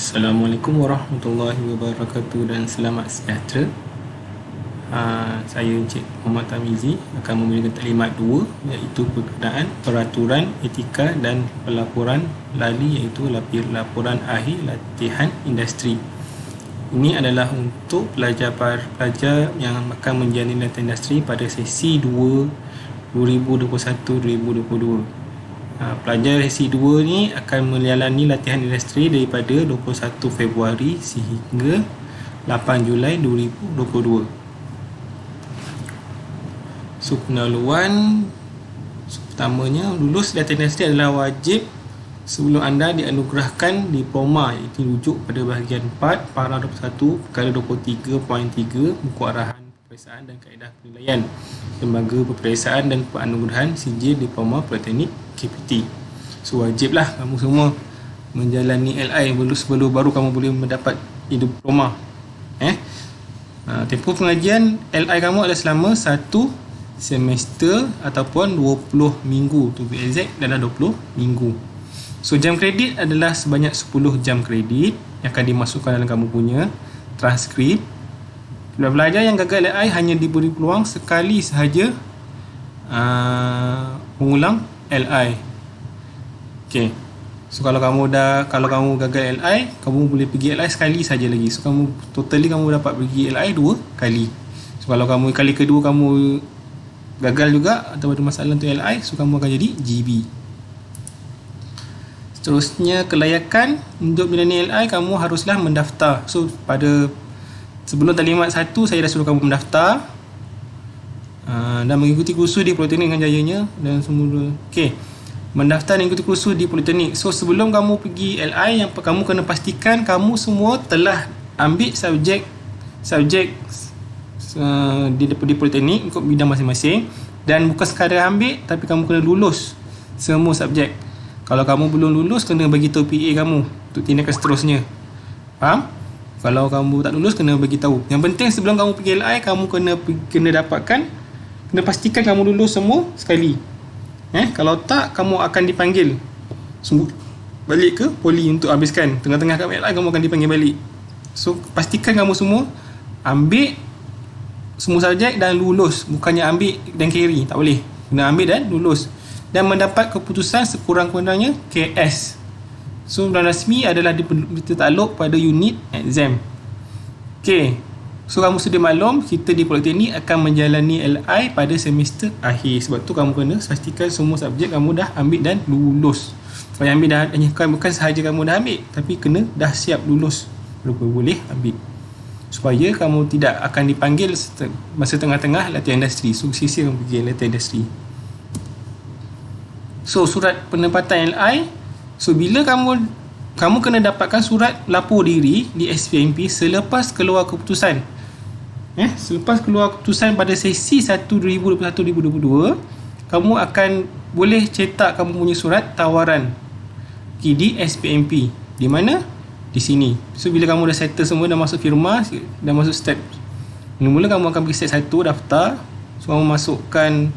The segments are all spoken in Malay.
Assalamualaikum warahmatullahi wabarakatuh dan selamat sejahtera. Saya Encik Muhammad Tamizi akan memberikan taklimat 2 iaitu berkenaan peraturan etika dan pelaporan lali iaitu laporan akhir latihan industri. Ini adalah untuk pelajar yang akan menjalani latihan industri pada sesi 2 2021-2022. Pelajar sesi 2 ni akan menjalani latihan industri daripada 21 Februari sehingga 8 Julai 2022. So, pendahuluan pertamanya, lulus latihan industri adalah wajib sebelum anda dianugerahkan diploma, iaitu rujuk pada bahagian 4 para 21 perkara 23.3 buku arahan peperiksaan dan kaedah penilaian lembaga peperiksaan dan penganugerahan sijil diploma politeknik KPT. So, wajiblah kamu semua menjalani LI sebelum baru kamu boleh mendapat diploma. Tempoh pengajian LI kamu adalah selama 1 semester ataupun 20 minggu. To be exact adalah 20 minggu. So, jam kredit adalah sebanyak 10 jam kredit yang akan dimasukkan dalam kamu punya transkrip. Pelajar yang gagal LI hanya diberi peluang sekali sahaja mengulang LI. Okay. So, kalau kamu gagal LI, kamu boleh pergi LI sekali saja lagi. So, kamu dapat pergi LI 2 kali. So, kalau kali kedua kamu gagal juga atau ada masalah untuk LI, so kamu akan jadi GB. Seterusnya, kelayakan untuk menjalani LI, kamu haruslah mendaftar. So, sebelum taklimat 1, saya dah suruh kamu mendaftar dan mengikuti kursus di Politeknik dengan jayanya dan semula. Okey, mendaftar dan mengikuti kursus di Politeknik. So, sebelum kamu pergi LI, yang kamu kena pastikan kamu semua telah ambil subjek di Politeknik untuk bidang masing-masing, dan bukan sekadar ambil, tapi kamu kena lulus semua subjek. Kalau kamu belum lulus, kena bagi tahu PA kamu untuk tindakan seterusnya. Faham? Kalau kamu tak lulus, kena bagi tahu. Yang penting sebelum kamu pergi LI, kamu kena pastikan kamu lulus semua sekali. Kalau tak, kamu akan dipanggil balik ke poli untuk habiskan. Tengah-tengah kat LI, kamu akan dipanggil balik. So, pastikan kamu semua ambil semua subjek dan lulus. Bukannya ambil dan carry, tak boleh. Kena ambil dan lulus. Dan mendapat keputusan sekurang-kurangnya KS. So, bulan rasmi adalah ditakluk pada unit exam. Okay. So, kamu sudah maklum, kita di Politeknik akan menjalani LI pada semester akhir. Sebab tu kamu kena pastikan semua subjek kamu dah ambil dan lulus. Kalau ambil dah, bukan sahaja kamu dah ambil, tapi kena dah siap lulus baru boleh ambil. Supaya kamu tidak akan dipanggil masa tengah-tengah latihan industri. So, sisi kamu pergi latihan industri. So, surat penempatan LI. So, bila kamu kena dapatkan surat lapor diri di SPMP selepas keluar keputusan. Selepas keluar keputusan pada sesi 1 2021-2022, kamu akan boleh cetak kamu punya surat tawaran di SPMP. Di mana? Di sini. So, bila kamu dah settle semua, dah masuk firma, dah masuk step, mula-mula kamu akan pergi step 1 daftar. So, kamu masukkan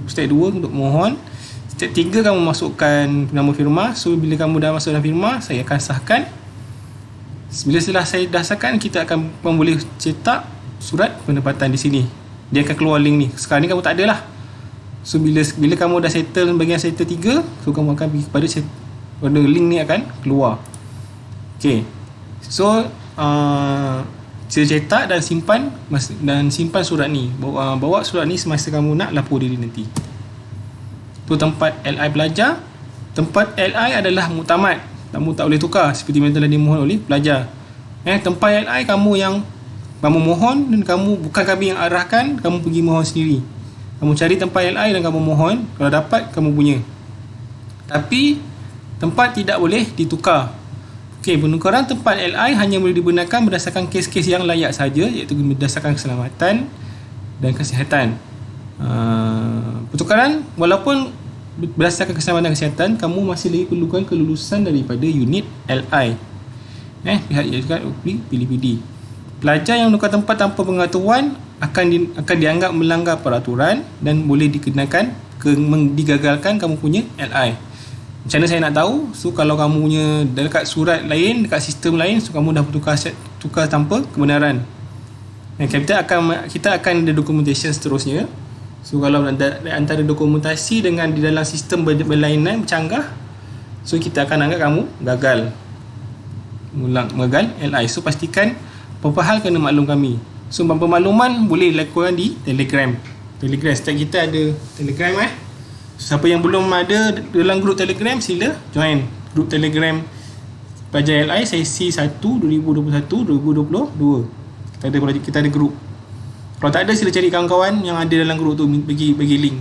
step 2 untuk mohon. Step 3 kamu masukkan nama firma. So, bila kamu dah masuk dalam firma, saya akan sahkan. Setelah saya dah sahkan, kita akan boleh cetak surat penempatan di sini. Dia akan keluar link ni. Sekarang ni kamu tak ada lah. So, bila kamu dah settle bahagian settle 3, so kamu akan pergi pada link ni akan keluar. Okay. So, saya cetak dan simpan surat ni. Bawa surat ni semasa kamu nak lapor diri nanti. Tu tempat LI pelajar. Tempat LI adalah muktamad. Kamu tak boleh tukar seperti yang telah dimohon oleh pelajar. Tempat LI kamu yang kamu mohon, dan bukan kami yang arahkan, kamu pergi mohon sendiri. Kamu cari tempat LI dan kamu mohon. Kalau dapat, kamu punya. Tapi tempat tidak boleh ditukar. Okey, penukaran tempat LI hanya boleh dibenarkan berdasarkan kes-kes yang layak saja, iaitu berdasarkan keselamatan dan kesihatan. Pertukaran walaupun berdasarkan keselamatan dan kesihatan, kamu masih lagi perlukan kelulusan daripada unit LI. Pihak juga pilih PD. Pelajar yang menukar tempat tanpa pengetahuan akan dianggap melanggar peraturan dan boleh dikenakan digagalkan kamu punya LI. Macam mana saya nak tahu? So kalau kamu punya dekat surat lain, dekat sistem lain, so kamu dah tukar tanpa kebenaran. Dan kita akan ada documentation seterusnya. So kalau antara dokumentasi dengan di dalam sistem berlainan bercanggah, so kita akan anggap kamu gagal LI. So pastikan apa hal kena maklum kami. So pemakluman boleh dilakukan di Telegram. Setiap kita ada Telegram Siapa yang belum ada dalam grup Telegram, sila join grup Telegram Pelajar LI sesi 1 2021-2022. Kita ada grup. Kalau tak ada, sila cari kawan-kawan yang ada dalam grup tu, bagi link.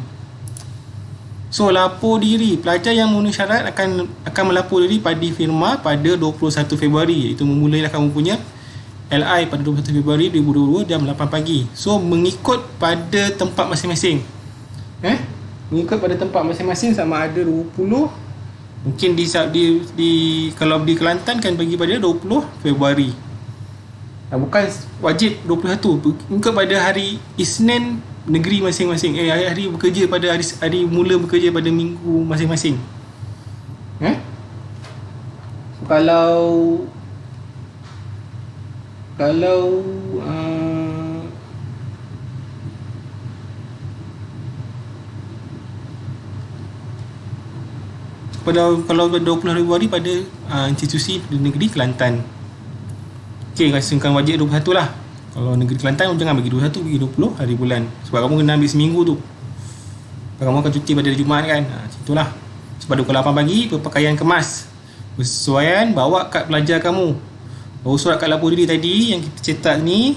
So lapor diri, pelajar yang memenuhi syarat akan melapor diri pada firma pada 21 Februari, iaitu memulailah kamu punya LI pada 21 Februari 2022 jam 8 pagi. So mengikut pada tempat masing-masing. Mengikut pada tempat masing-masing, sama ada 20, mungkin kalau di Kelantan kan bagi pada 20 Februari. Bukan wajib 21, mengikut pada hari Isnin negeri masing-masing. Hari bekerja pada hari mula bekerja pada minggu masing-masing. Kalau kalau 20 Februari pada institusi negeri Kelantan. Okey, kasihkan wajib 21 lah. Kalau negeri Kelantan jangan bagi 21, bagi 20 hari bulan. Sebab kamu kena ambil seminggu tu. Kamu akan cuti pada hari Jumaat kan. Itulah. Sebab 28 pagi berpakaian kemas. Bersesuaian, bawa kad pelajar kamu. Bawa surat kad lapor diri tadi yang kita cetak ni.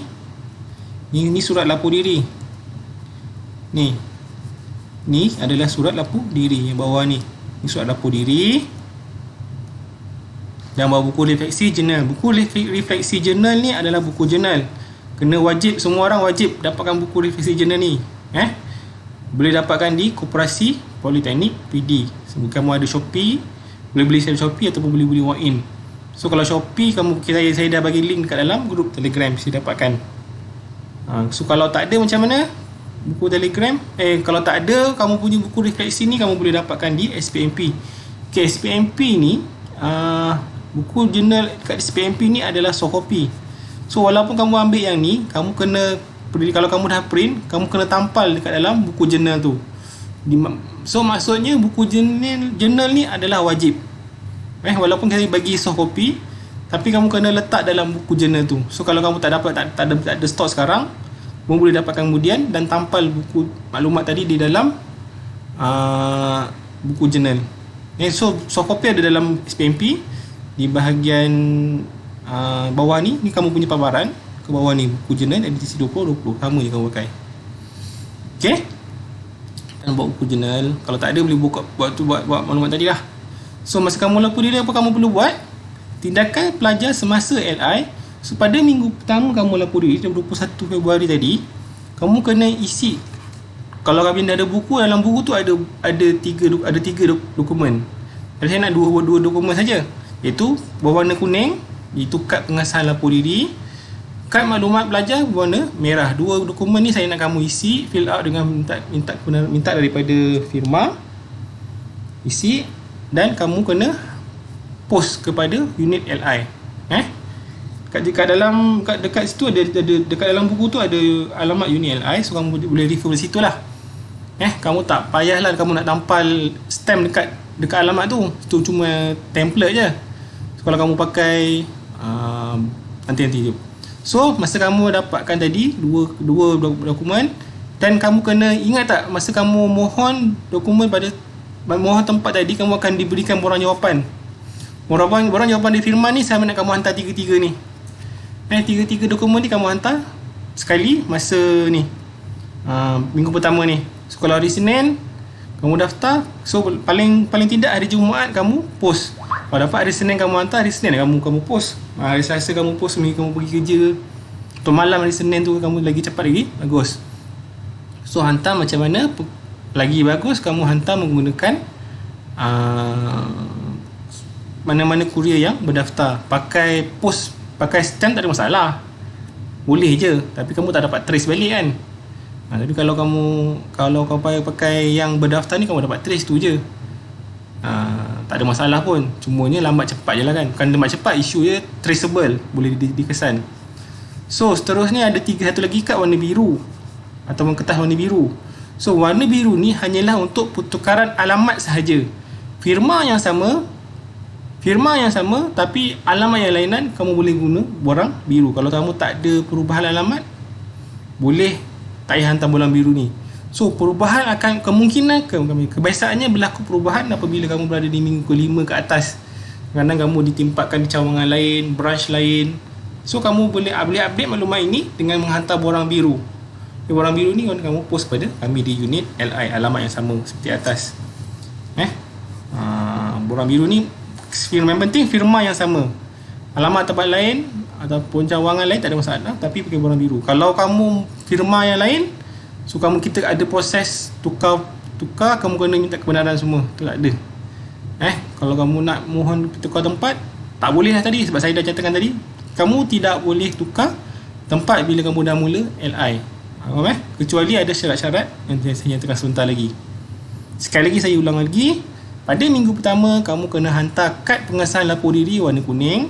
Ni surat lapor diri. Ni adalah surat lapor diri yang bawah ni. Ini surat lapor diri. Dan bawa buku refleksi jurnal. Buku refleksi jurnal ni adalah buku jurnal. Kena wajib, semua orang wajib dapatkan buku refleksi jurnal ni. Boleh dapatkan di Koperasi Politeknik PD. Sebab kamu ada Shopee, boleh beli secara Shopee ataupun boleh beli walk-in. So kalau Shopee, saya dah bagi link dekat dalam grup Telegram, saya dapatkan. So kalau tak ada macam mana buku Telegram, kalau tak ada kamu punya buku refleksi ni, kamu boleh dapatkan di SPMP. Okay, SPMP ni buku jurnal kat SPMP ni adalah soft copy. So walaupun kamu ambil yang ni, kamu kena, kalau kamu dah print, kamu kena tampal dekat dalam buku jurnal tu. So maksudnya buku jurnal ni adalah wajib. Walaupun saya bagi soft copy, tapi kamu kena letak dalam buku jurnal tu. So kalau kamu tak ada stok sekarang, kamu boleh dapatkan kemudian dan tampal buku maklumat tadi di dalam buku jurnal. So soft copy ada dalam SPMP. Di bahagian bawah ni kamu punya pabaran. Ke bawah ni buku jurnal edisi 2020. Sama je kamu pakai. Okay, dan buat buku jurnal. Kalau tak ada, boleh buat maklumat tadi lah. So masa kamu lapor diri, apa kamu perlu buat? Tindakan pelajar semasa LI. So pada minggu pertama kamu lapor diri, 21 Februari tadi, kamu kena isi. Kalau kamu dah ada buku, dalam buku tu ada tiga dokumen. Jadi saya nak dua dokumen saja, iaitu berwarna kuning, iaitu kad pengesahan lapor diri. Kad maklumat pelajar berwarna merah. Dua dokumen ni saya nak kamu isi, fill out dengan minta daripada firma. Isi dan kamu kena post kepada unit LI. Dekat situ ada dekat dalam buku tu ada alamat unit LI, so kamu boleh refer di situlah. Kamu tak payahlah kamu nak tampal stamp dekat alamat tu. Itu cuma template je. So, kalau kamu pakai nanti je. So masa kamu dapatkan tadi dua dokumen, dan kamu kena ingat tak, masa kamu mohon dokumen mohon tempat tadi, kamu akan diberikan borang jawapan. Borang jawapan dari firman ni, saya nak kamu hantar tiga-tiga ni. Tiga-tiga dokumen ni kamu hantar sekali masa ni, minggu pertama ni. So kalau hari Senin kamu daftar, so paling tidak hari Jumaat kamu post. Kalau dapat hari Senin kamu hantar, hari Senin kamu post. Hari Selasa kamu post, minggu kamu pergi kerja, atau malam hari Senin tu kamu lagi cepat lagi bagus. So hantar macam mana lagi bagus, kamu hantar menggunakan mana-mana kurier yang berdaftar. Pakai post, pakai stamp tak ada masalah, boleh je, tapi kamu tak dapat trace balik kan. Tapi kalau kau pakai yang berdaftar ni, kamu dapat trace tu je. tak ada masalah pun. Cumanya lambat cepat je lah kan. Bukan lambat cepat, isu dia traceable, boleh dikesan. So seterusnya ada satu lagi kad warna biru ataupun kertas warna biru. So warna biru ni hanyalah untuk pertukaran alamat sahaja. Firma yang sama tapi alamat yang lainan, kamu boleh guna borang biru. Kalau kamu tak ada perubahan alamat, boleh tak payah hantar borang biru ni. So perubahan akan kebiasaannya berlaku perubahan apabila kamu berada di minggu ke-5 ke atas. Kadang kamu ditempatkan di cawangan lain, branch lain. So kamu boleh update maklumat ini dengan menghantar borang biru. Borang biru ni kamu post pada kami di unit LI, alamat yang sama seperti atas. Borang biru ni yang penting firma yang sama, alamat tempat lain ataupun cawangan lain tak ada masalah, tapi pakai borang biru. Kalau kamu firma yang lain, so kita ada proses tukar, kamu kena minta kebenaran semua, tu tak ada. Kalau kamu nak mohon tukar tempat, tak boleh lah tadi, sebab saya dah catatkan tadi, kamu tidak boleh tukar tempat bila kamu dah mula LI. Kecuali ada syarat-syarat yang saya nyatakan sebentar lagi. Sekali lagi saya ulang lagi, pada minggu pertama kamu kena hantar kad pengesahan lapor diri warna kuning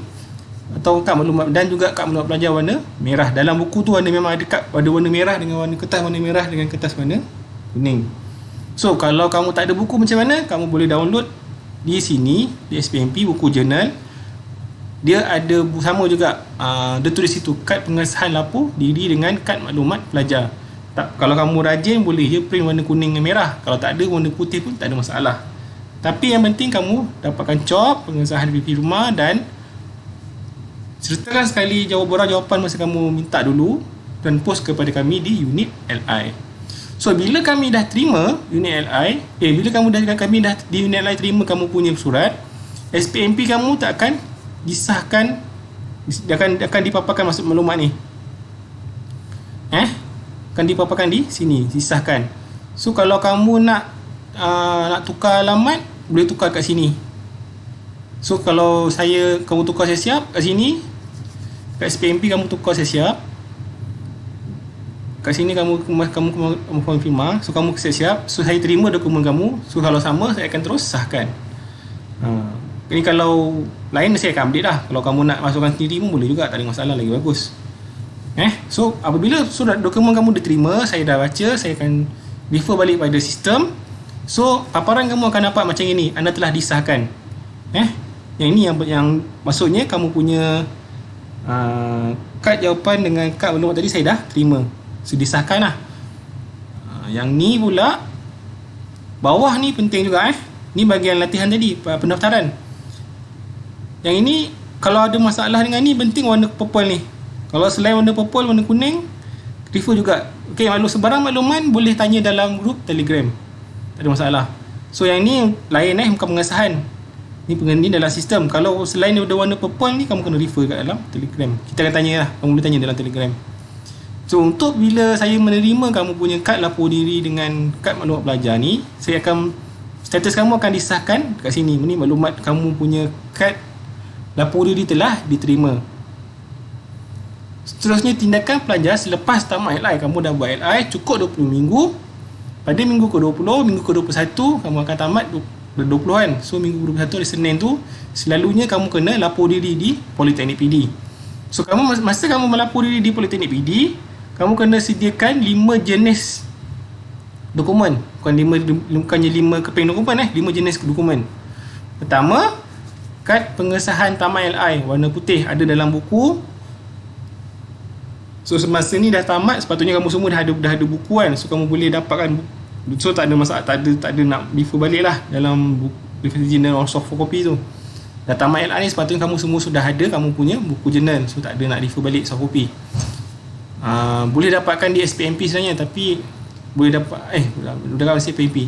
atau kad maklumat dan juga kad maklumat pelajar warna merah. Dalam buku tu memang ada kad warna merah dengan warna kertas warna merah dengan kertas warna kuning. So kalau kamu tak ada buku macam mana, kamu boleh download di sini di SPMP buku jurnal. Dia ada sama juga, dia tulis situ kad pengesahan lapor diri dengan kad maklumat pelajar. Kalau kamu rajin boleh je print warna kuning dan merah. Kalau tak ada warna putih pun tak ada masalah. Tapi yang penting kamu dapatkan cop pengesahan firma dan sertakan sekali jawapan masa kamu minta dulu dan post kepada kami di unit LI. So bila kami dah terima unit LI, bila kami dah di unit LI terima kamu punya surat, SPMP kamu tak akan disahkan, dia akan dipaparkan masuk maklumat ni. Akan dipaparkan di sini, disahkan. So kalau kamu nak tukar alamat, boleh tukar kat sini. So kalau kamu tukar saya siap kat sini, kat SPMP kamu tukar saya siap, kat sini kamu confirm. So kamu siap. So saya terima dokumen kamu. So kalau sama, saya akan terus sahkan. Ini kalau lain saya akan update lah. Kalau kamu nak masukkan sendiri pun boleh juga, tak ada masalah, lagi bagus. So apabila surat dokumen kamu diterima, saya dah baca, saya akan refer balik pada sistem. So paparan kamu akan dapat macam ini, anda telah disahkan. Yang ini yang maksudnya kamu punya kad jawapan dengan kad maklumat tadi saya dah terima. So disahkan lah. Yang ni pula bawah ni penting juga. Ni bahagian latihan tadi, pendaftaran. Yang ini kalau ada masalah dengan ni, penting warna purple ni. Kalau selain warna purple, warna kuning, refer juga. Sebarang makluman boleh tanya dalam grup Telegram, tak ada masalah. So yang ni lain, bukan pengesahan. Ni dalam sistem. Kalau selain ada warna purple ni, kamu kena refer kat dalam Telegram. Kita akan tanya lah, kamu boleh tanya dalam Telegram. So untuk bila saya menerima kamu punya kad lapor diri dengan kad maklumat pelajar ni, status kamu akan disahkan kat sini. Ni maklumat kamu punya kad lapor diri telah diterima. Seterusnya tindakan pelajar selepas tamat LI. Kamu dah buat LI cukup 20 minggu. Pada minggu ke-20, minggu ke-21 kamu akan tamat 20-an. So minggu ke-21 hari Senin tu selalunya kamu kena lapor diri di Politeknik PD. So masa kamu melapor diri di Politeknik PD, kamu kena sediakan 5 jenis dokumen. Bukannya 5 keping dokumen, 5 jenis dokumen. Pertama, kad pengesahan tamat LI warna putih, ada dalam buku. So semasa ni dah tamat, sepatutnya kamu semua dah ada buku kan. So kamu boleh dapatkan. So tak ada masalah, tak ada nak refer balik lah dalam buku original or soft copy tu. Dah tamat LI ni sepatutnya kamu semua sudah ada kamu punya buku jurnal. So tak ada nak refer balik soft copy. Boleh dapatkan di SPMP sebenarnya, tapi boleh dapat dalam SPMP.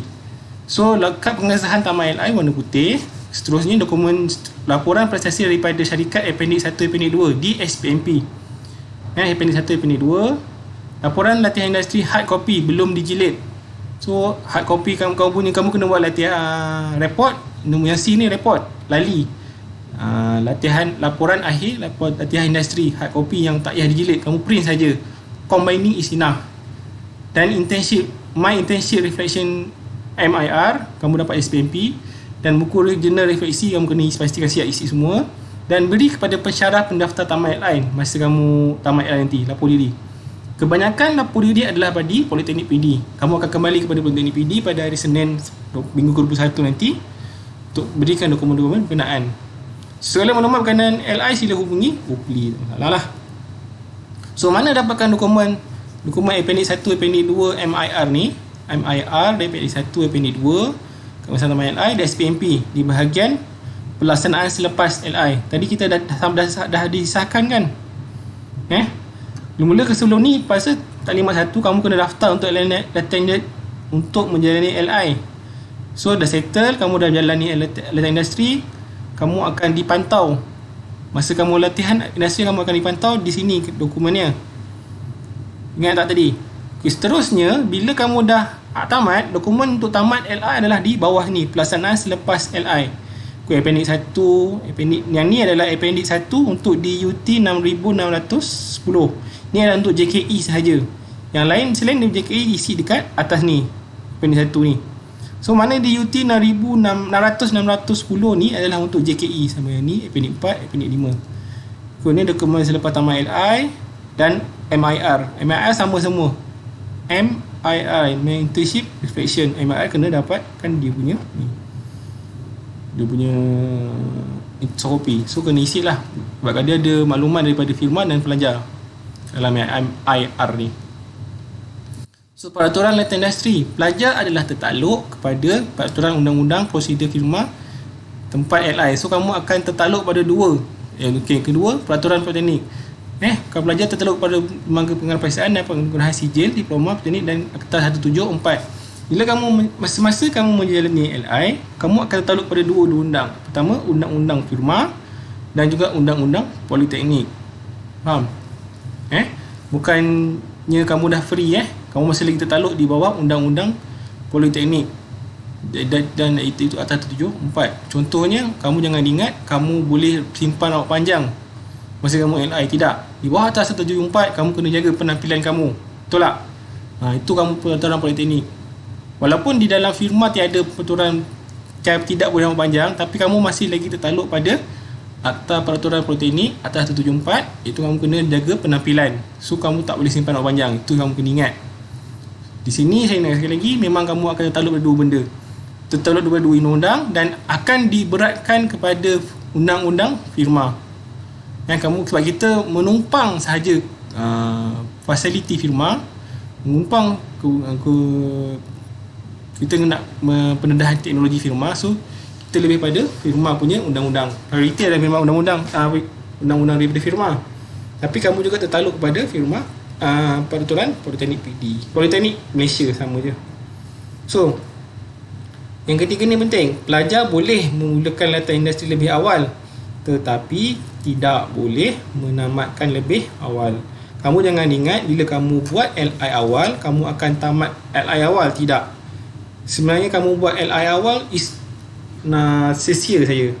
So kad pengesahan tamat LI warna putih. Seterusnya dokumen laporan prestasi daripada syarikat Appendix 1 Appendix 2 di SPMP. Appendix 1 Appendix 2. Laporan latihan industri hard copy belum dijilid. So hard copy kamu kena buat latihan report. Nombor yang C ni report lali. Laporan akhir, latihan industri hard copy yang tak payah dijilid, kamu print saja. Combining is enough. Dan internship, my internship reflection MIR kamu dapat SPMP. Dan buku jurnal refleksi kamu kena pastikan siap isi semua. Dan beri kepada pensyarah pendaftar tamat LI masa kamu tamat LI nanti, lapor diri. Kebanyakan lapor diri adalah pada Politeknik PD. Kamu akan kembali kepada Politeknik PD pada hari Senin minggu ke-21 nanti untuk berikan dokumen-dokumen berkenaan. Segala maklumat berkenaan LI sila hubungi Upli. Salah lah. So mana dapatkan dokumen Appendix 1, Appendix 2 MIR ni? MIR dari Appendix 1, Appendix 2 kawasan tamat LI dan SPMP di bahagian pelaksanaan selepas LI. Tadi kita dah disahkan kan? Mula ke sebelum ni pasal Taklimat 1 kamu kena daftar untuk latihan untuk menjalani LI. So dah settle, kamu dah jalani latihan industri, kamu akan dipantau. Masa kamu latihan industri kamu akan dipantau di sini dokumennya. Ingat tak tadi? Okay, seterusnya bila kamu dah tamat, dokumen untuk tamat LI adalah di bawah ni, pelaksanaan selepas LI. Okay, Appendix 1, yang ni adalah Appendix 1 untuk DUT 6610. Ni adalah untuk JKE sahaja. Yang lain selain dari JKE isi dekat atas ni, Appendix 1 ni. So mana DUT 6610 ni adalah untuk JKE, sama yang ni Appendix 4, Appendix 5. So ni dokumen selepas tamat LI dan MIR. MIR sama semua. MIR, Mentorship Reflection. MIR kena dapatkan dia punya ni, dia punya kopi. So kena isi lah, sebab dia ada maklumat daripada firma dan pelajar dalam MIR ni. So peraturan latihan industri, pelajar adalah tertakluk kepada peraturan undang-undang prosedur firma tempat LI. So kamu akan tertakluk pada dua. Kedua, peraturan politeknik. Kalau pelajar tertakluk pada lembaga pengarah perpisahan dan penggunaan sijil, diploma politeknik dan Akta 174. Bila kamu masa-masa kamu menjalani LI, kamu akan tertakluk pada dua undang. Pertama, undang-undang firma dan juga undang-undang politeknik. Faham? Bukannya kamu dah free kamu masih lagi tertakluk di bawah undang-undang politeknik dan itu atas 174. Contohnya, kamu jangan ingat kamu boleh simpan awak panjang masa kamu LI. Tidak. Di bawah atas 174 kamu kena jaga penampilan kamu. Betul tak? Itu kamu peraturan politeknik. Walaupun di dalam firma tiada peraturan tidak boleh rambut panjang, tapi kamu masih lagi tertakluk pada Akta Peraturan Politeknik atas 174. Itu kamu kena jaga penampilan. So kamu tak boleh simpan rambut panjang. Itu kamu kena ingat. Di sini saya nak sekali lagi, memang kamu akan tertakluk pada dua benda. Tertakluk pada dua undang-undang dan akan diberatkan kepada undang-undang firma. Kamu, sebab kita menumpang sahaja fasiliti firma, menumpang kita nak pendedahan teknologi firma. So kita lebih pada firma punya undang-undang. Prioriti adalah memang undang-undang daripada firma. Tapi kamu juga tertakluk kepada firma peraturan Politeknik PD, Politeknik Malaysia sama je. So yang ketiga ni penting, pelajar boleh memulakan latihan industri lebih awal, tetapi tidak boleh menamatkan lebih awal. Kamu jangan ingat bila kamu buat LI awal, kamu akan tamat LI awal. Tidak. Sebenarnya kamu buat LI awal sia-sia saja.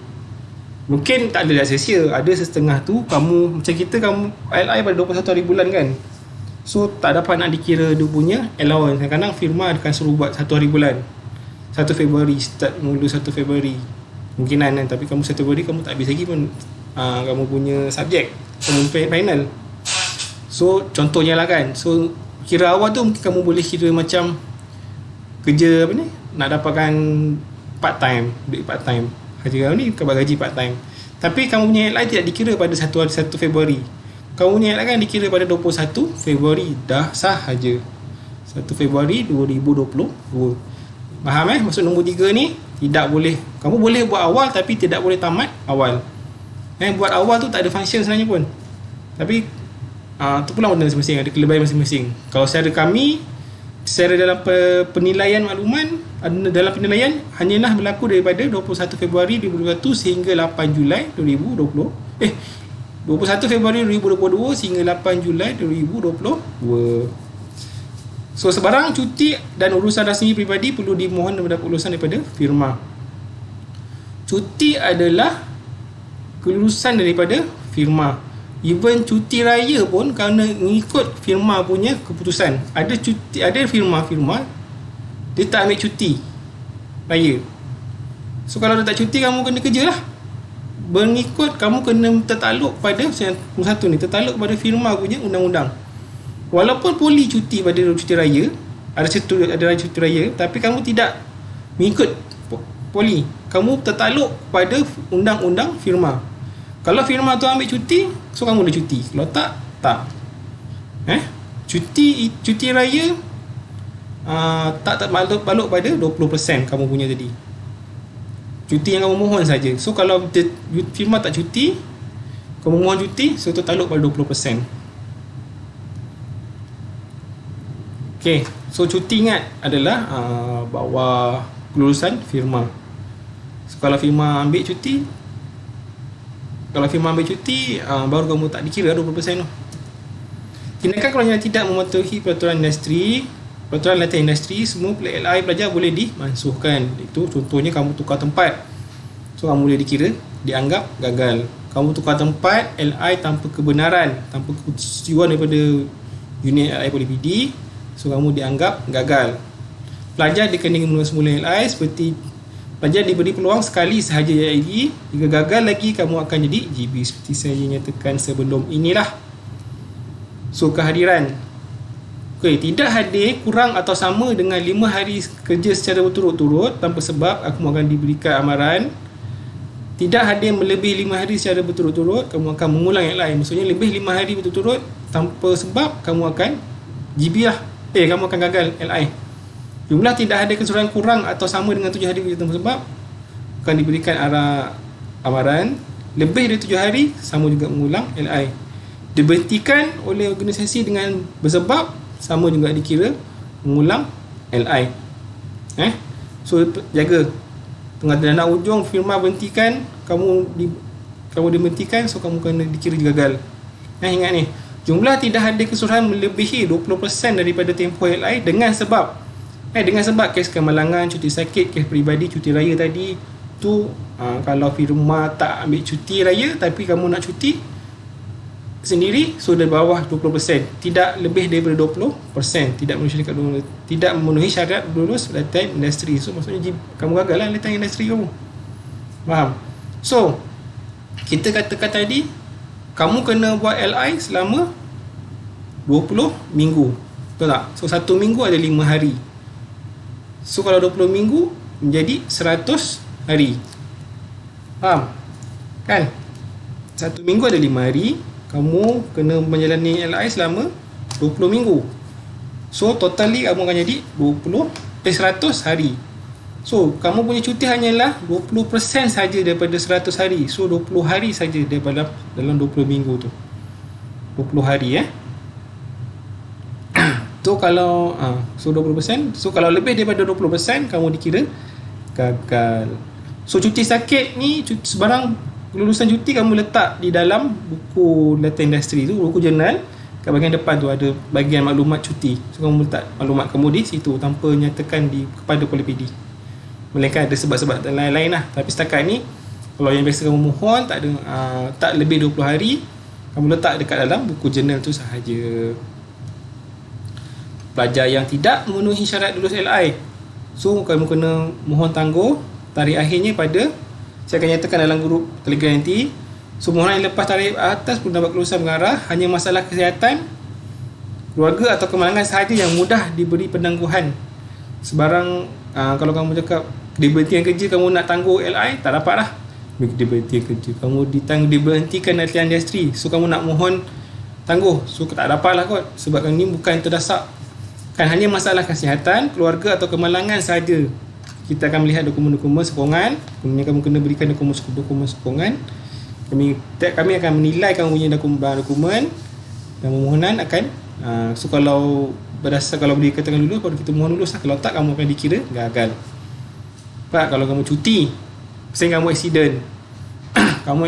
Mungkin tak ada sia-sia, ada setengah tu kamu, macam kita, kamu LI pada 21 hari bulan kan. So tak dapat nak dikira dia punya allowance. Kadang-kadang firma akan suruh buat 1 hari bulan, 1 Februari, start mula 1 Februari mungkinan kan. Tapi kamu 1 Februari kamu tak habis lagi pun kamu punya subjek, kamu final. So contohnya lah kan. So kira awal tu mungkin kamu boleh kira macam kerja nak dapatkan part time, duit part time. Haji ni kau gaji part time. Tapi kamu punya LI tidak dikira pada 1 Februari. Kamu punya LI kan dikira pada 21 Februari. Dah sah haja 1 Februari 2022. Faham Maksud nombor 3 ni tidak boleh. Kamu boleh buat awal tapi tidak boleh tamat awal. Buat awal tu tak ada function sebenarnya pun. Tapi tu pula benda masing-masing, ada kelebihan masing-masing. Kalau secara kami, secara dalam penilaian makluman, dalam penilaian hanyalah berlaku daripada 21 Februari 2021 sehingga 8 Julai 2020. 21 Februari 2022 sehingga 8 Julai 2022. So sebarang cuti dan urusan rasmi peribadi perlu dimohon mendapat urusan daripada firma. Cuti adalah kelulusan daripada firma. Even cuti raya pun kerana mengikut firma punya keputusan. Ada firma dia tak ambil cuti raya. So kalau dia tak cuti, kamu kena kerja lah. Mengikut, kamu kena tertakluk pada satu ni, tertakluk pada firma punya undang-undang. Walaupun poli cuti pada cuti raya, ada cuti raya, tapi kamu tidak mengikut poli, kamu tertakluk pada undang-undang firma. Kalau firma tu ambil cuti, so kamu boleh cuti. Kalau tak, tak. Cuti raya tak baluk pada 20% kamu punya tadi. Cuti yang kamu mohon saja. So kalau firma tak cuti, kamu mohon cuti, so tertakluk pada 20%. Okay, so cuti ingat adalah bawah kelulusan firma. So kalau firma ambil cuti, baru kamu tak dikira 20% tu. Tindakan kalau yang tidak mematuhi peraturan industri, peraturan latihan industri, semua LI pelajar boleh dimansuhkan. Itu contohnya kamu tukar tempat, so kamu boleh dianggap gagal. Kamu tukar tempat LI tanpa kebenaran, tanpa persetujuan daripada unit LI Polipd, so kamu dianggap gagal. Pelajar dikena mula semula LI seperti pelajar diberi peluang sekali sahaja lagi. Jika gagal lagi, kamu akan jadi GB seperti saya nyatakan sebelum inilah. So kehadiran, tidak hadir kurang atau sama dengan 5 hari kerja secara berturut-turut tanpa sebab, kamu akan diberikan amaran. Tidak hadir melebihi 5 hari secara berturut-turut, kamu akan mengulang LI. Maksudnya lebih 5 hari berturut-turut tanpa sebab, kamu akan GB lah. Kamu akan gagal LI. Jumlah tidak hadir keseluruhan kurang atau sama dengan 7 hari kerja tanpa sebab, akan diberikan amaran. Lebih dari 7 hari, sama juga mengulang LI. Diberhentikan oleh organisasi dengan bersebab, sama juga dikira mengulang LI. So jaga, tengah nak ujung firma berhentikan, kamu diberhentikan, so kamu kena dikira gagal. Ingat ni, jumlah tidak hadir keseluruhan melebihi 20% daripada tempoh LI dengan sebab kes kemalangan, cuti sakit, kes peribadi, cuti raya tadi tu. Kalau firma tak ambil cuti raya tapi kamu nak cuti sendiri, so dari bawah 20%, tidak lebih daripada 20%, tidak memenuhi syarat lulus latihan industri. So maksudnya kamu gagal lah latihan industri kamu. Faham? So kita katakan tadi, kamu kena buat LI selama 20 minggu, betul tak? So 1 minggu ada 5 hari, so kalau 20 minggu menjadi 100 hari. Faham? Kan? 1 minggu ada 5 hari, kamu kena menjalani LI selama 20 minggu. So totally kamu akan jadi 100 hari. So kamu punya cuti hanyalah 20% saja daripada 100 hari. So 20 hari saja daripada dalam 20 minggu tu. 20 hari tu kalau so 20%. So kalau lebih daripada 20%, kamu dikira gagal. So cuti sakit ni, sebarang lulusan cuti kamu letak di dalam buku latihan industri tu, buku jurnal. Kat bahagian depan tu ada bahagian maklumat cuti. So kamu letak maklumat kamu di situ tanpa nyatakan kepada Polipd. Melainkan ada sebab-sebab lain-lain lah. Tapi setakat ni, kalau yang biasa kamu mohon tak lebih 20 hari, kamu letak dekat dalam buku jurnal tu sahaja. Pelajar yang tidak memenuhi syarat lulus LI, so kamu kena mohon tangguh. Tarikh akhirnya saya akan nyatakan dalam grup Telegram nanti. So mohonan yang lepas tarikh atas pun dapat kelulusan mengarah hanya masalah kesihatan keluarga atau kemalangan sahaja yang mudah diberi penangguhan. Sebarang kalau kamu cakap diberhentikan kerja, kamu nak tangguh LI, tak dapat lah. Diberhentikan kerja, kamu diberhentikan latihan industri, so kamu nak mohon tangguh, so tak dapat lah kot. Sebab ni bukan terdesak, kan hanya masalah kesihatan keluarga atau kemalangan sahaja. Kita akan melihat dokumen-dokumen sokongan, kemudian kamu kena berikan dokumen sokongan. Kami akan menilai kamu punya dokumen dan permohonan akan so kalau dikatakan lulus, baru kita mohon lulus lah. Kalau tak, kamu akan dikira gagal. Pak, kalau kamu cuti, misalnya kamu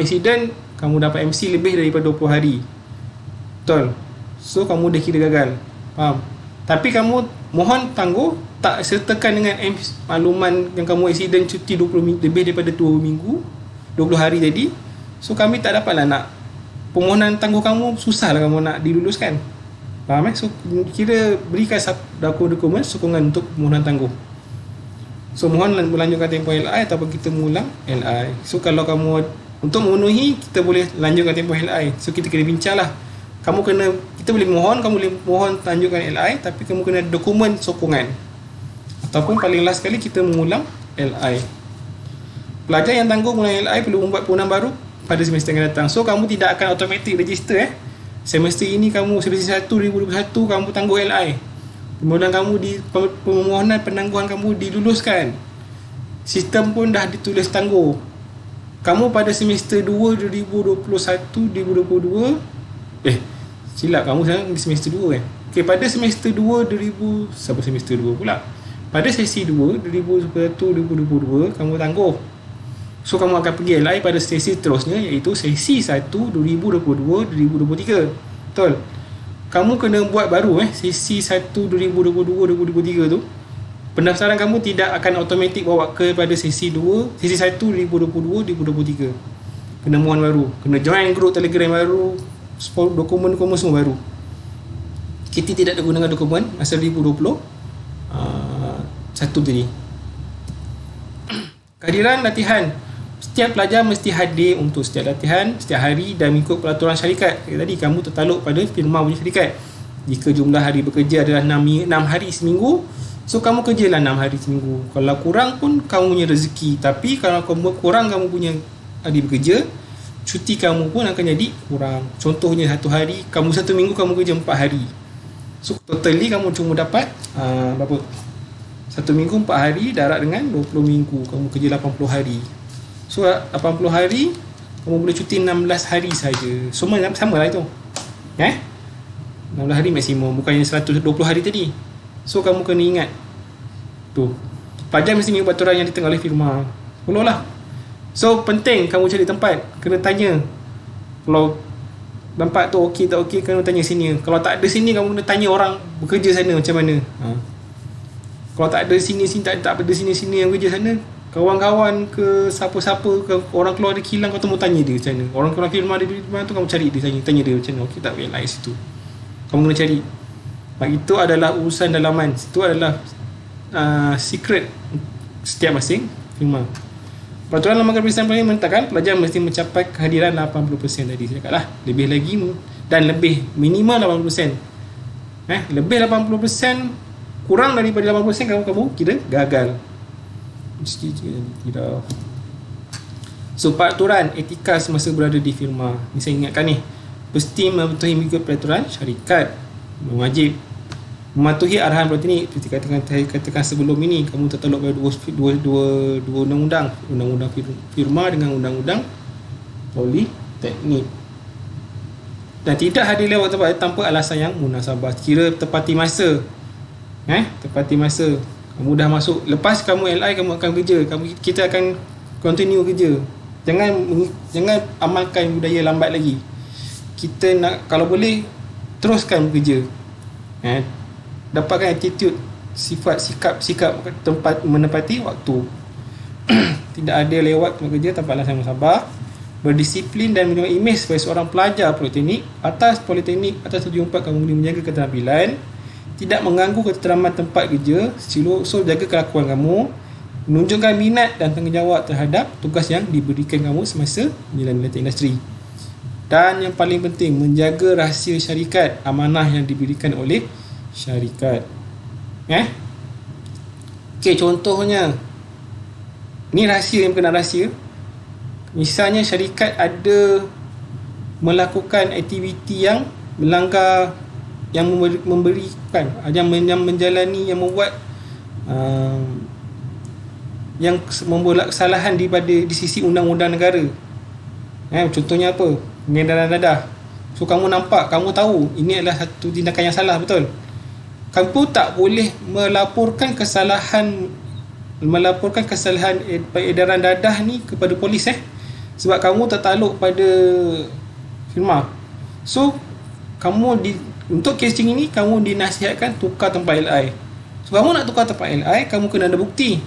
accident, kamu dapat MC lebih daripada 20 hari, betul? So kamu dah kira gagal. Faham? Tapi kamu mohon tangguh, tak sertakan dengan makluman yang kamu accident cuti 20 lebih daripada 20 hari tadi. So kami tak dapatlah nak permohonan tangguh kamu, susahlah kamu nak diluluskan. Faham? So kira berikan dokumen sokongan untuk permohonan tangguh. So mohon melanjutkan tempoh LI ataupun kita mengulang LI. So kalau kamu untuk memenuhi, kita boleh lanjutkan tempoh LI. So kita kena bincang lah. Kita boleh mohon, kamu boleh mohon lanjutkan LI, tapi kamu kena ada dokumen sokongan. Ataupun paling last sekali kita mengulang LI. Pelajar yang tangguh mengulang LI perlu membuat permohonan baru pada semester yang akan datang. So kamu tidak akan automatik register semester ini kamu semester 1 2021 kamu tangguh LI. Permohonan kamu permohonan penangguhan kamu diluluskan. Sistem pun dah ditulis tangguh. Kamu pada semester 2 2021 2022 silap kamu sekarang di semester 2 Okey, pada semester 2 siapa semester 2 pula? Pada sesi 2 2021 2022 kamu tangguh. So kamu akan pergi LI pada sesi terusnya, iaitu sesi 1 2022 2023. Betul? Kamu kena buat baru sesi 1 2022 2023 tu. Pendaftaran kamu tidak akan automatik bawa kepada sesi 2, sesi 1 2022 2023. Kena mohon baru, kena join grup Telegram baru, dokumen-dokumen semua baru. Kita tidak ada gunakan dokumen masa 2020 satu tadi. Kehadiran latihan. Setiap pelajar mesti hadir untuk setiap latihan setiap hari dan mengikut peraturan syarikat. Tadi kamu tertaluk pada firma punya syarikat. Jika jumlah hari bekerja adalah 6 hari seminggu, so kamu kerjalah 6 hari seminggu. Kalau kurang pun kamu punya rezeki. Tapi kalau kurang kamu punya hari bekerja, cuti kamu pun akan jadi kurang. Contohnya satu minggu kamu kerja 4 hari. So totally kamu cuma dapat berapa? Satu minggu 4 hari darab dengan 20 minggu, kamu kerja 80 hari. So 80 hari kamu boleh cuti 16 hari saja. Semua sama lah itu 16 hari maksimum, bukannya 120 hari tadi. So kamu kena ingat tu, pelajar mesti mengikut peraturan yang ditengah oleh firma. Follow lah. So penting kamu cari tempat, kena tanya. Kalau tempat tu okey tak okey, kena tanya sini. Kalau tak ada sini, kamu kena tanya orang bekerja sana macam mana. Kalau tak ada sini tak ada sini yang kerja sana, kawan-kawan ke siapa-siapa ke orang keluar di kilang, kau temu tanya dia macam mana. Orang keluar firma tu kamu cari dia, tanya dia macam mana. Okey tak boleh like situ. Kamu kena cari. Sebab itu adalah urusan dalaman. Itu adalah secret setiap masing firma. Peraturan lembaga perintisan perniagaan menetapkan pelajar mesti mencapai kehadiran 80% tadi saya cakaplah. Lebih lagi dan lebih, minimal 80%. Lebih 80%, kurang daripada 80% kamu kira gagal. Tidak. So peraturan etika semasa berada di firma ni saya ingatkan ni, mesti mematuhi mengikut peraturan syarikat. Wajib mematuhi arahan politeknik. Seperti katakan sebelum ini, kamu tertaluk pada dua undang-undang, undang-undang firma dengan undang-undang politeknik. Dan tidak hadir lewat tempat tanpa alasan yang munasabah. Kira tepati masa. Tepati masa. Kamu dah masuk, lepas kamu LI kamu akan kerja, kita akan continue kerja. Jangan amalkan budaya lambat lagi. Kita nak, kalau boleh teruskan bekerja. Dapatkan attitude, sifat, sikap tempat menepati waktu. Tidak ada lewat tempat kerja tanpa alasan sabar. Berdisiplin dan menjaga imej sebagai seorang pelajar politeknik. Atas 74 kamu boleh menjaga keterampilan, tidak mengganggu ketenteraman tempat kerja. So jaga kelakuan kamu, menunjukkan minat dan tanggungjawab terhadap tugas yang diberikan kamu semasa menjalani latihan industri. Dan yang paling penting, menjaga rahsia syarikat, amanah yang diberikan oleh syarikat. Okey, contohnya ni rahsia yang berkenaan rahsia. Misalnya syarikat ada melakukan aktiviti yang melanggar, yang memberikan, yang menjalani, yang membuat yang membuat kesalahan di sisi undang-undang negara. Contohnya apa? Pengedaran dadah. So kamu nampak, kamu tahu ini adalah satu tindakan yang salah, betul? Kamu tak boleh melaporkan kesalahan peredaran dadah ni kepada polis sebab kamu tertaluk pada firma. So kamu untuk casing ini kamu dinasihatkan tukar tempat LI. So kamu nak tukar tempat LI, kamu kena ada bukti.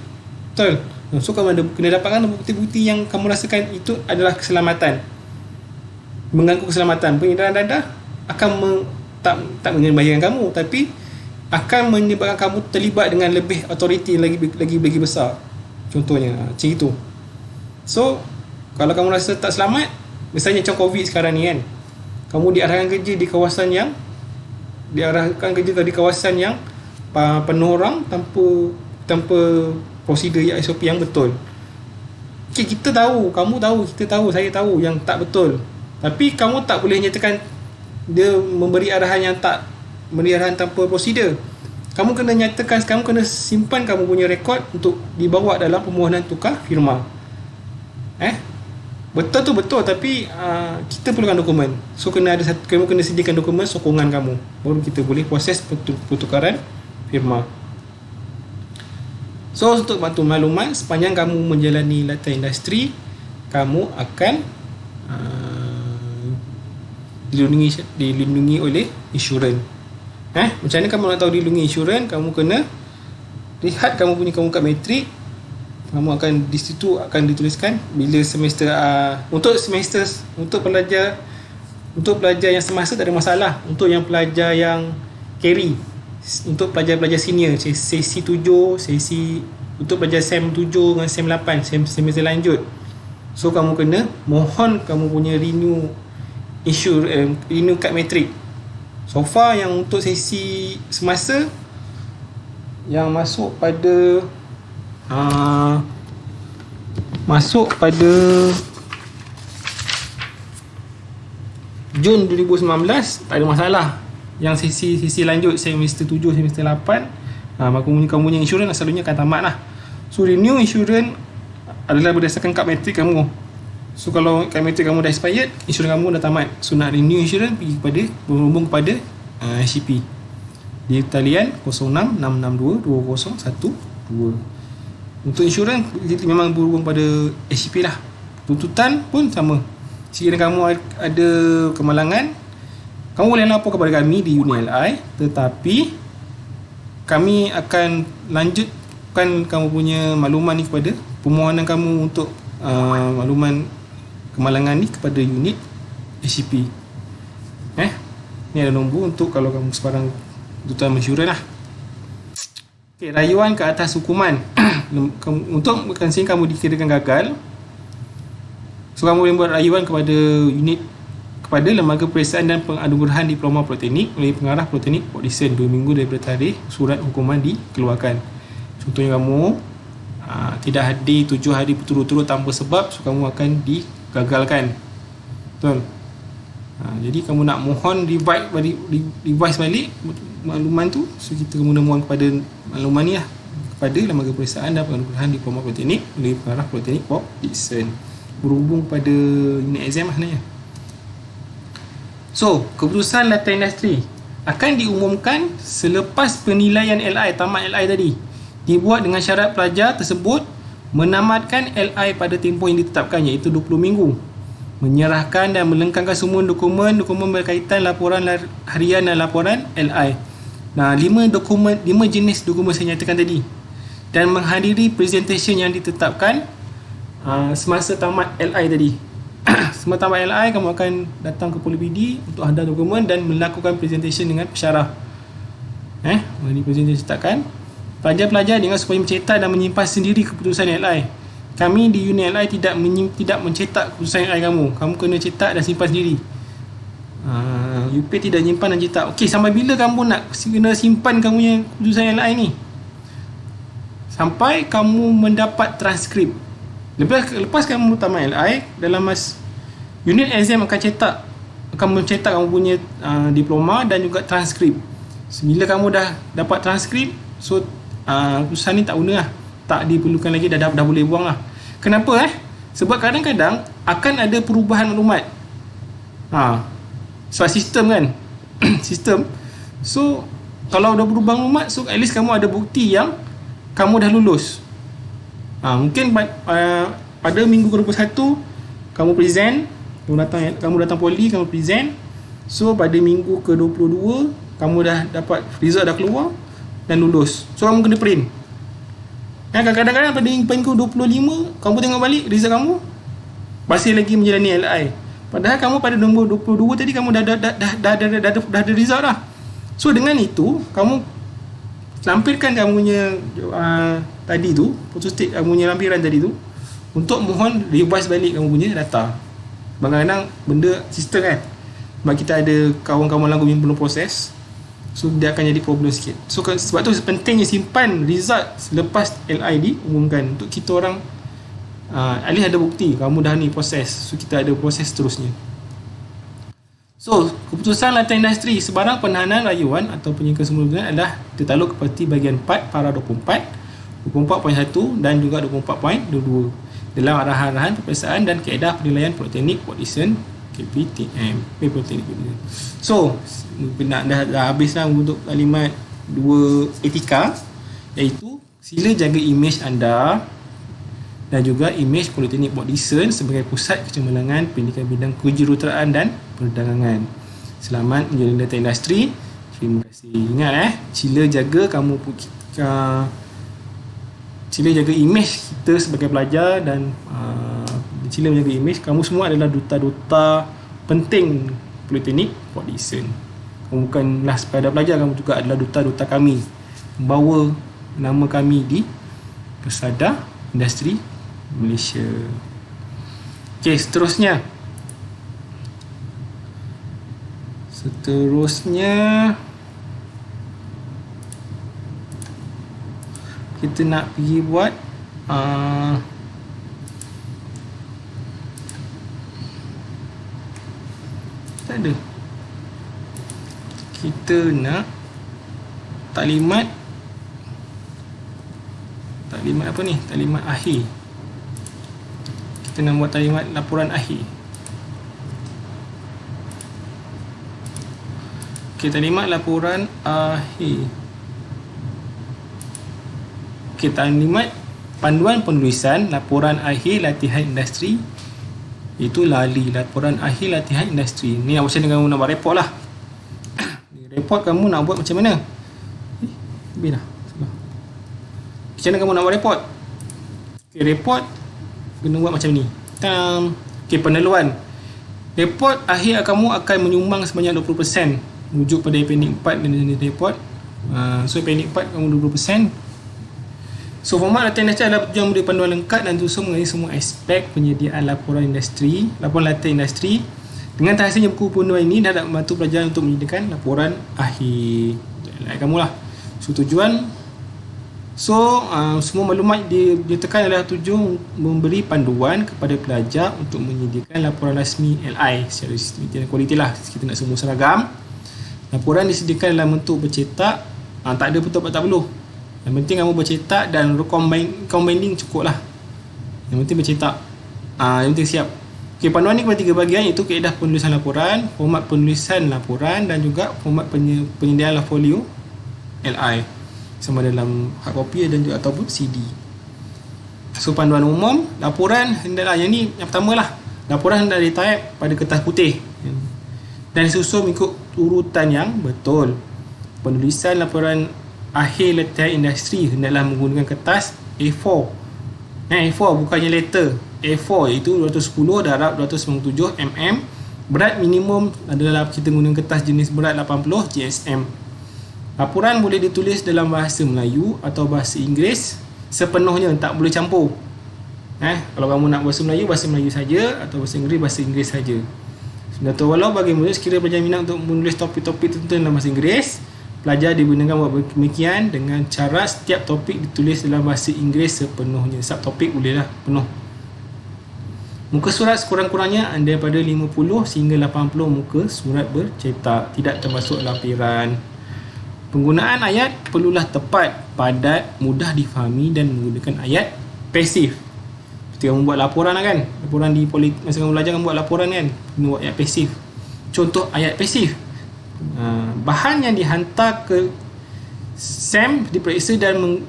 Betul? So kamu kena dapatkan bukti-bukti yang kamu rasakan itu adalah keselamatan. Mengganggu keselamatan. Pengedaran dadah akan tak membahayakan kamu, tapi akan menyebabkan kamu terlibat dengan lebih authority lagi besar. Contohnya macam itu. So kalau kamu rasa tak selamat, misalnya macam COVID sekarang ni kan, kamu diarahkan kerja di kawasan yang penuh orang tanpa prosedur yang SOP yang betul. Okay, kita tahu, kamu tahu, kita tahu, saya tahu yang tak betul. Tapi kamu tak boleh nyatakan dia memberi arahan tanpa prosedur. Kamu kena nyatakan, kamu kena simpan kamu punya rekod untuk dibawa dalam permohonan tukar firma. Betul tu betul, tapi kita perlukan dokumen. So kamu kena sediakan dokumen sokongan kamu, baru kita boleh proses pertukaran firma. So untuk bantu makluman, sepanjang kamu menjalani latihan industri, kamu akan dilindungi oleh insurans. Macam mana kamu nak tahu dilindungi insurans? Kamu kena lihat kamu punya kad matrik. Kamu akan di situ akan dituliskan bila semester untuk pelajar yang semasa tak ada masalah. Untuk yang pelajar yang carry, untuk pelajar-pelajar senior, sesi 7, untuk pelajar SEM 7 dengan SEM 8, semester lanjut. So kamu kena mohon kamu punya renew kad matrik. So far yang untuk sesi semasa yang masuk pada Jun 2019 tak ada masalah. Yang sesi lanjut semester 7, semester 8, kamu punya insurans selalunya akan tamat lah. So renew insurans adalah berdasarkan kad matrik kamu. So kalau kad matrik kamu dah expired, insurans kamu dah tamat. So nak renew insurans, berhubung kepada SCP di talian 06-662-2012. Untuk insurans memang berhubung pada SCP lah. Tuntutan pun sama. Sekiranya kamu ada kemalangan, kamu boleh lapor kepada kami di UniLI, tetapi kami akan lanjutkan kamu punya makluman ni kepada permohonan kamu untuk makluman kemalangan ni kepada unit SCP. Ni ada nombor untuk kalau kamu sebarang tuntutan insurans lah. Okay, rayuan ke atas hukuman. Untuk kansing kamu dikirakan gagal, so kamu boleh buat rayuan kepada lembaga peperiksaan dan penganugerahan diploma politeknik oleh pengarah politeknik Port Dickson 2 minggu daripada tarikh surat hukuman dikeluarkan. Contohnya kamu tidak hadir 7 hari berturut-turut tanpa sebab, so kamu akan digagalkan. Betul? Jadi kamu nak mohon revise balik makluman tu, so kita kena mohon kepada makluman ni lah, kepada lembaga peperiksaan dan penganugerahan diploma politeknik oleh pengarah politeknik Port Dickson, berhubung pada unit exam lah sebenarnya. So keputusan latihan industri akan diumumkan selepas penilaian LI, tamat LI tadi, dibuat dengan syarat pelajar tersebut menamatkan LI pada tempoh yang ditetapkan, iaitu 20 minggu, menyerahkan dan melengkapkan semua dokumen berkaitan laporan harian dan laporan LI. 5 jenis dokumen saya nyatakan tadi, dan menghadiri presentation yang ditetapkan semasa tamat LI tadi. Semasa tamat LI, kamu akan datang ke POLIPD untuk hantar dokumen dan melakukan presentation dengan pensyarah. Ini presentation ditetapkan. Pelajar-pelajar dengan supaya mencetak dan menyimpan sendiri keputusan LI. Kami di unit LI tidak mencetak keputusan LI kamu. Kamu kena cetak dan simpan sendiri. UP tidak nyimpan dan cetak. Okey, sampai bila kamu nak kena simpan kamu yang keputusan LI ni? Sampai kamu mendapat transkrip. Lepas kamu tamat LI, dalam unit exam akan mencetak kamu punya diploma dan juga transkrip. Bila kamu dah dapat transkrip, so keputusan ni tak guna lah, tak diperlukan lagi, dah boleh buang lah. Kenapa? Sebab kadang-kadang akan ada perubahan maklumat. Sebab sistem kan. Sistem. So kalau dah berubah maklumat, so at least kamu ada bukti yang kamu dah lulus. Mungkin pada minggu ke-21 kamu present, kamu datang poli, kamu present. So pada minggu ke-22 kamu dah dapat result, dah keluar dan lulus. So kamu kena print. Kadang-kadang pada minggu 25 kamu tengok balik result kamu masih lagi menjalani LI. Padahal kamu pada nombor 22 tadi kamu dah ada result dah. So dengan itu kamu lampirkan kamu punya tadi tu, photostat kamu punya lampiran tadi tu, untuk mohon revise balik kamu punya data. Kadang-kadang benda sistem kan, sebab kita ada kawan-kawan lagu yang belum proses, so dia akan jadi problem sikit. So sebab tu pentingnya simpan result selepas LI diumumkan, untuk kita orang at least ada bukti kamu dah ni proses, so kita ada proses seterusnya. So keputusan latihan industri sebarang penahanan rayuan atau penyingkir semula adalah ditakluk kepada bahagian 4 para 24, 24.1 dan juga 24.22 dalam arahan-arahan peperiksaan dan kaedah penilaian politeknik Watson KPTM. So dah habis lah untuk kalimat 2 etika, iaitu sila jaga imej anda dan juga imej Politeknik Port Dickson sebagai pusat kecemerlangan pendidikan bidang kejuruteraan dan perdagangan. Selamat menjalani data industri. Terima kasih. Ingat sila jaga sila jaga imej kita sebagai pelajar, dan sila menjaga imej kamu semua adalah duta-duta penting Politeknik Port Dickson. Kamu bukanlah sekadar pelajar, kamu juga adalah duta-duta kami, membawa nama kami di pesada industri Malaysia. Okey, seterusnya kita nak pergi buat tak ada, kita nak taklimat apa ni, taklimat akhir. Kita nak buat taklimat laporan akhir. Okey, taklimat laporan akhir. Okey, taklimat panduan penulisan laporan akhir latihan industri, itu LALI, laporan akhir latihan industri. Ni macam mana kamu nak buat report lah. Report kamu nak buat macam mana? Habis dah. Macam mana kamu nak buat report? Okay, report kena buat macam ni. Okay, peneluan. Report akhir kamu akan menyumbang sebanyak 20%, merujuk pada appendix 4 dan report. So appendix 4 kamu 20%. So format latihan industri adalah tujuan memberi panduan lengkap dan tusul mengenai semua aspek penyediaan laporan latihan industri. Dengan terhasilnya buku panduan ini dah dapat membantu pelajar untuk menyediakan laporan akhir. Kamu lah. So tujuan, semua maklumat ditekan adalah tujuan memberi panduan kepada pelajar untuk menyediakan laporan rasmi LI secara sistematik dan kualiti lah. Kita nak semua seragam. Laporan disediakan dalam bentuk bercetak. Tak ada pun tak perlu. Yang penting kamu bercetak dan combining cukup lah. Yang penting bercetak. Yang penting siap. Okay, panduan ni kepada 3 bahagian, iaitu kaedah penulisan laporan, format penulisan laporan dan juga format penyediaan folio LI, sama dalam hard copy dan juga ataupun CD. So panduan umum, laporan hendaklah, yang ni yang pertama lah, laporan hendaklah ditype pada kertas putih dan disusun mengikut urutan yang betul. Penulisan laporan akhir latihan industri hendaklah menggunakan kertas A4. A4 bukannya letter. A4 iaitu 210 darab 297 mm. Berat minimum adalah kita guna kertas jenis berat 80 GSM. Laporan boleh ditulis dalam bahasa Melayu atau bahasa Inggeris sepenuhnya, tak boleh campur. Kalau kamu nak bahasa Melayu saja, atau bahasa Inggeris saja. Sebenarnya walau bagaimana, sekiranya pelajar minat untuk menulis topik-topik tertentu dalam bahasa Inggeris, pelajar dibenarkan buat demikian dengan cara setiap topik ditulis dalam bahasa Inggeris sepenuhnya. Subtopik bolehlah penuh. Muka surat sekurang-kurangnya daripada 50 sehingga 80 muka surat bercetak, tidak termasuk lampiran. Penggunaan ayat perlulah tepat, padat, mudah difahami dan menggunakan ayat pasif. Ketika kamu buat laporan lah kan, laporan di masa kamu belajar kamu buat laporan kan, kena buat ayat pasif. Contoh ayat pasif, bahan yang dihantar ke SAM diperiksa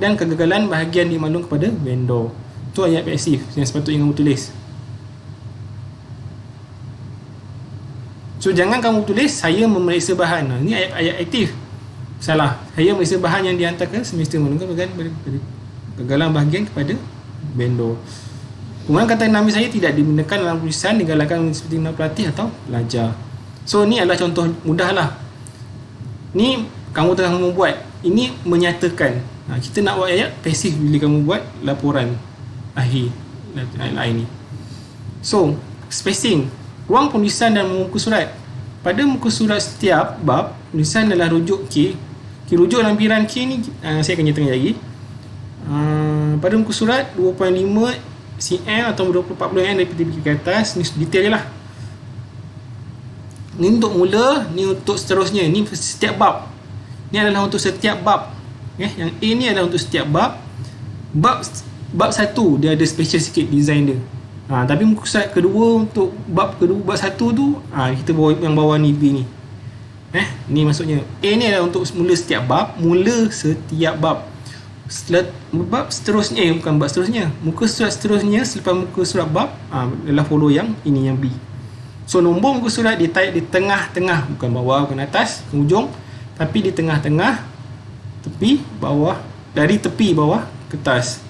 dan kegagalan bahagian dimaklum kepada vendor. Itu ayat pasif yang sepatutnya kamu tulis. So jangan kamu tulis saya memeriksa bahan. Ini ayat aktif. Salah. Saya memeriksa bahan yang dihantar ke semester mana, kegagalan bahagian kepada vendor. Penggunaan kata nama saya tidak dibenarkan dalam tulisan, digalakkan seperti nama pelatih atau pelajar. So ni adalah contoh mudah lah. Ni kamu tengah membuat ini menyatakan. Kita nak buat ayat pasif bila kamu buat laporan akhir LI ni. So, spacing, ruang penulisan dan muka surat. Pada muka surat setiap bab, penulisan adalah rujuk K. Rujuk lampiran K ni saya akan nyatakan lagi. Pada muka surat 2.5 cm atau 20-40 mm dari tepi ke atas. Ni detail je lah. Ni untuk mula, ni untuk seterusnya. Ni setiap bab. Ni adalah untuk setiap bab. Yang A ni adalah untuk setiap bab. Bab 1 dia ada special sikit design dia. Tapi muka surat kedua, untuk bab kedua, bab 1 tu kita bawa yang bawah ni B ni. Ni maksudnya A ni adalah untuk mula setiap bab. Mula setiap bab. Bab seterusnya, bukan bab seterusnya, muka surat seterusnya selepas muka surat bab adalah follow yang ini, yang B. So nombor muka surat di tengah-tengah, bukan bawah, bukan atas ke ujung, tapi di tengah-tengah tepi bawah, dari tepi bawah ke atas.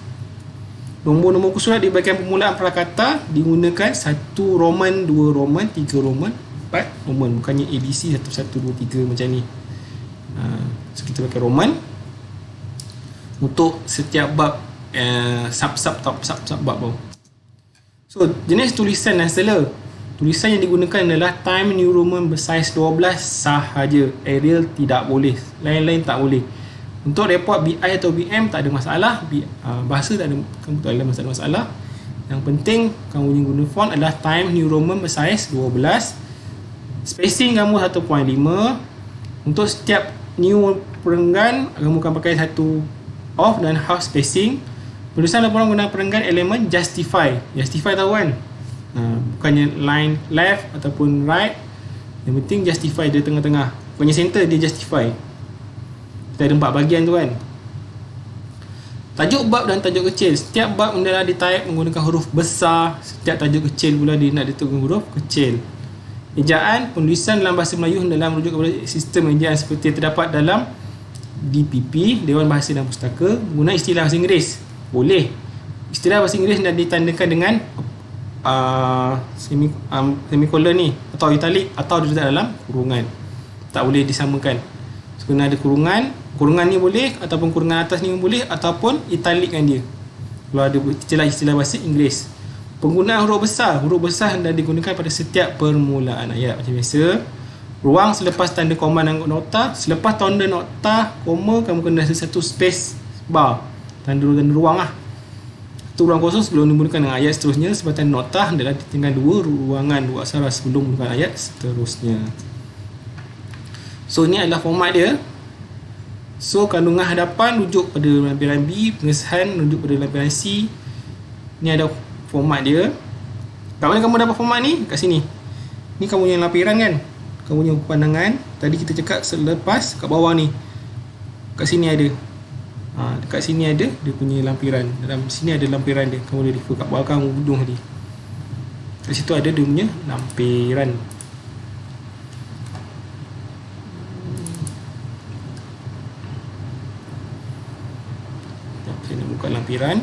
Nombor-nombor muka surat di bahagian permulaan prakata digunakan 1 Roman, 2 Roman, 3 Roman, 4 Roman, bukannya ABC 1, 1, 2, 3 macam ni. So kita pakai Roman untuk setiap bab, sub bab bawah. So jenis tulisan dan sela. Tulisan yang digunakan adalah Times New Roman bersaiz 12 sahaja. Arial tidak boleh, lain-lain tak boleh. Untuk report BI atau BM tak ada masalah. Bahasa tak ada, kamu tak ada masalah. Yang penting kamu yang guna font adalah Times New Roman bersaiz 12. Spacing kamu 1.5. Untuk setiap new perenggan kamu akan pakai 1 off dan half spacing. Penulisan laporan guna perenggan elemen justify. Justify tahu kan? Bukannya line left ataupun right. Yang penting justify dia tengah-tengah. Bukannya center, dia justify. Kita ada 4 bahagian tu kan. Tajuk bab dan tajuk kecil. Setiap bab adalah di-type menggunakan huruf besar. Setiap tajuk kecil pula dia nak ditukar huruf kecil. Ejaan, penulisan dalam bahasa Melayu dalam merujuk kepada sistem ejaan seperti yang terdapat dalam DPP, Dewan Bahasa dan Pustaka. Guna istilah bahasa Inggeris boleh. Istilah bahasa Inggeris dah ditandakan dengan semikolon ni atau italic atau diletak dalam kurungan. Tak boleh disamakan. So, kena ada kurungan ni boleh, ataupun kurungan atas ni boleh, ataupun italic kan dia kalau ada istilah bahasa Inggeris. Penggunaan huruf besar dah digunakan pada setiap permulaan ayat macam biasa. Ruang selepas tanda koma dan nota. Selepas tanda nota koma, kamu kena ada satu space bar, tanda ruang lah. Itu ruang kosong sebelum dimulakan dengan ayat seterusnya. Sebab tanda nota adalah ditinggal 2 ruangan, 2 aksara sebelum dimulakan ayat seterusnya. So ni adalah format dia. So kandungan hadapan rujuk pada lampiran B, pengesahan rujuk pada lampiran C. Ni ada format dia. Kat mana kamu dapat format ni? Kat sini. Ni kamu yang lampiran kan? Kamu punya pandangan. Tadi kita cakap selepas kat bawah ni. Kat sini ada. Dekat sini ada dia punya lampiran. Dalam sini ada lampiran dia. Kamu boleh refer kat belakang hujung tadi. Kat situ ada dia punya lampiran. Saya nak buka lampiran.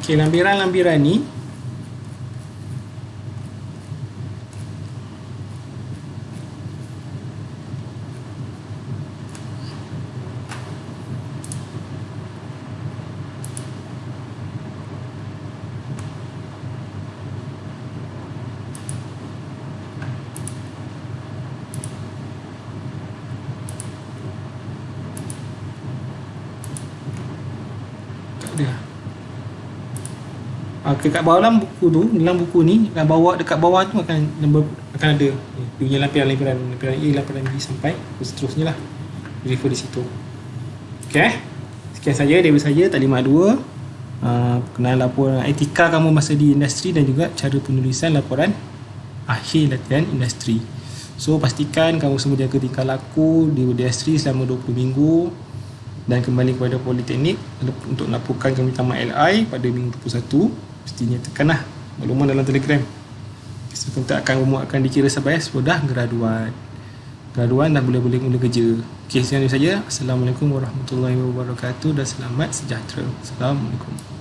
Okay, lampiran-lampiran ni tak ada. Kat bawah dalam buku tu, dalam buku ni akan bawa dekat bawah tu akan ada dia punya lampiran A, lampiran B sampai seterusnya lah. Refer di situ. Okay, sekian saja daripada saya Taklimat 2, perkenalan laporan etika kamu masa di industri dan juga cara penulisan laporan akhir latihan industri. So pastikan kamu semua jaga tingkah laku di industri selama 20 minggu dan kembali kepada Politeknik untuk melaporkan kami tamat LI pada minggu 21. Mestinya tekanlah makluman dalam Telegram. So, umur akan dikira sebagai sudah graduan dan boleh mula kerja. Okey, sekian saja. Assalamualaikum warahmatullahi wabarakatuh dan selamat sejahtera. Assalamualaikum.